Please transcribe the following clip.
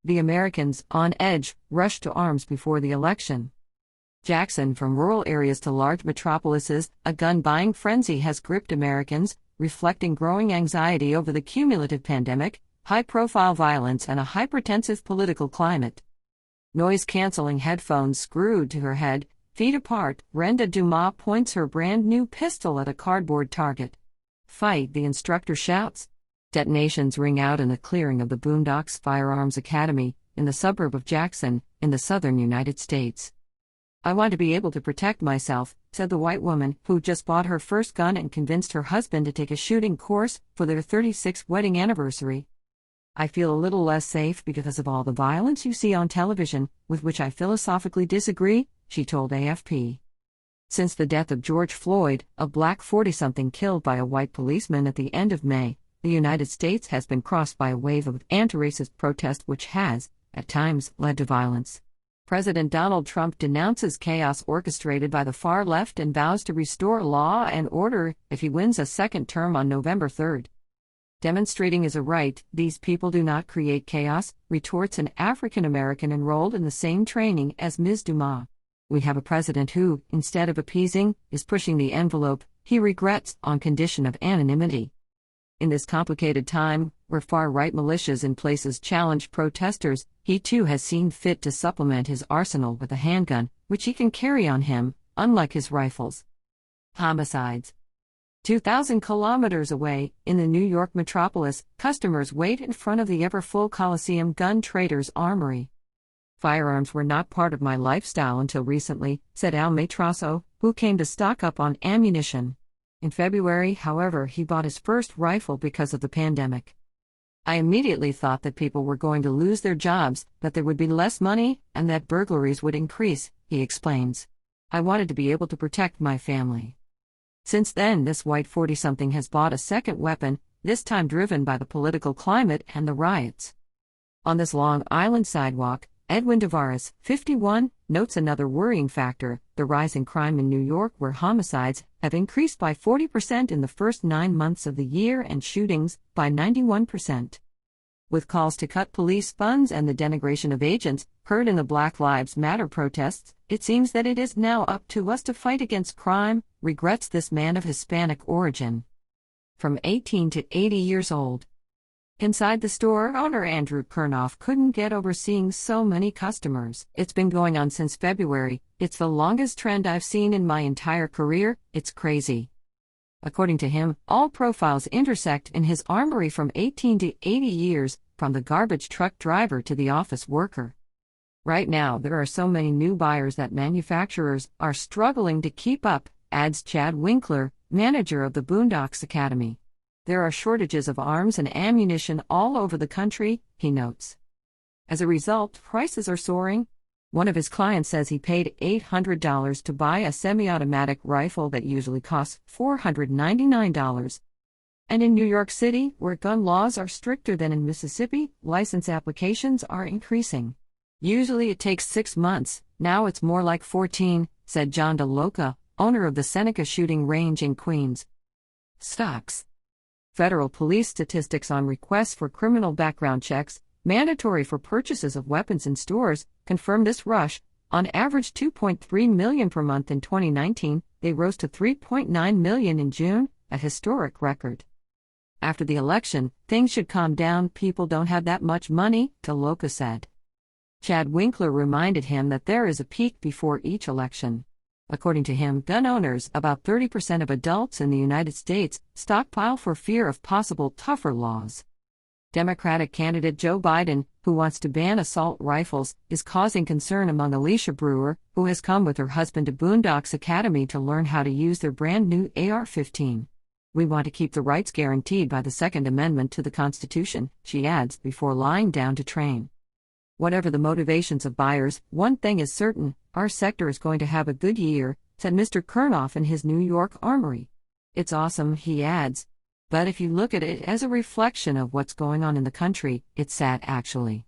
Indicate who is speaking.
Speaker 1: The Americans, on edge, rushed to arms before the election. Jackson, from rural areas to large metropolises, a gun-buying frenzy has gripped Americans, reflecting growing anxiety over the cumulative pandemic, high-profile violence, and a hypertensive political climate. Noise-canceling headphones screwed to her head, feet apart, Brenda Dumas points her brand-new pistol at a cardboard target. "Fight," the instructor shouts. Detonations ring out in the clearing of the Boondocks Firearms Academy, in the suburb of Jackson, in the southern United States. "I want to be able to protect myself," said the white woman, who just bought her first gun and convinced her husband to take a shooting course for their 36th wedding anniversary. "I feel a little less safe because of all the violence you see on television, with which I philosophically disagree," she told AFP. Since the death of George Floyd, a black 40-something killed by a white policeman at the end of May, the United States has been crossed by a wave of anti-racist protest which has, at times, led to violence. President Donald Trump denounces chaos orchestrated by the far left and vows to restore law and order if he wins a second term on November 3. "Demonstrating is a right, these people do not create chaos," retorts an African American enrolled in the same training as Ms. Dumas. "We have a president who, instead of appeasing, is pushing the envelope, he regrets, on condition of anonymity." In this complicated time, where far-right militias in places challenge protesters, he too has seen fit to supplement his arsenal with a handgun, which he can carry on him, unlike his rifles. Homicides. 2,000 kilometers away, in the New York metropolis, customers wait in front of the ever-full Coliseum Gun Trader's Armory. "Firearms were not part of my lifestyle until recently," said Al Matrasso, who came to stock up on ammunition. In February, however, he bought his first rifle because of the pandemic. "I immediately thought that people were going to lose their jobs, that there would be less money, and that burglaries would increase," he explains. "I wanted to be able to protect my family." Since then, this white 40-something has bought a second weapon, this time driven by the political climate and the riots. On this Long Island sidewalk, Edwin Tavares, 51, notes another worrying factor: the rise in crime in New York, where homicides have increased by 40% in the first 9 months of the year and shootings by 91%. With calls to cut police funds and the denigration of agents heard in the Black Lives Matter protests, it seems that it is now up to us to fight against crime, regrets this man of Hispanic origin. From 18 to 80 years old. Inside the store, owner Andrew Kurnoff couldn't get over seeing so many customers. "It's been going on since February. It's the longest trend I've seen in my entire career. It's crazy." According to him, all profiles intersect in his armory from 18 to 80 years, from the garbage truck driver to the office worker. "Right now, there are so many new buyers that manufacturers are struggling to keep up," adds Chad Winkler, manager of the Boondocks Academy. "There are shortages of arms and ammunition all over the country," he notes. As a result, prices are soaring. One of his clients says he paid $800 to buy a semi-automatic rifle that usually costs $499. And in New York City, where gun laws are stricter than in Mississippi, license applications are increasing. "Usually it takes 6 months, now it's more like 14, said John DeLoca, owner of the Seneca shooting range in Queens. Stocks. Federal police statistics on requests for criminal background checks, mandatory for purchases of weapons in stores, confirm this rush. On average 2.3 million per month in 2019, they rose to 3.9 million in June, a historic record. After the election, things should calm down. People don't have that much money, DeLoca said. Chad Winkler reminded him that there is a peak before each election. According to him, gun owners, about 30% of adults in the United States, stockpile for fear of possible tougher laws. Democratic candidate Joe Biden, who wants to ban assault rifles, is causing concern among Alicia Brewer, who has come with her husband to Boondocks Academy to learn how to use their brand new AR-15. "We want to keep the rights guaranteed by the Second Amendment to the Constitution," she adds, before lying down to train. "Whatever the motivations of buyers, one thing is certain, our sector is going to have a good year," said Mr. Kurnoff in his New York armory. "It's awesome," he adds. "But if you look at it as a reflection of what's going on in the country, it's sad actually."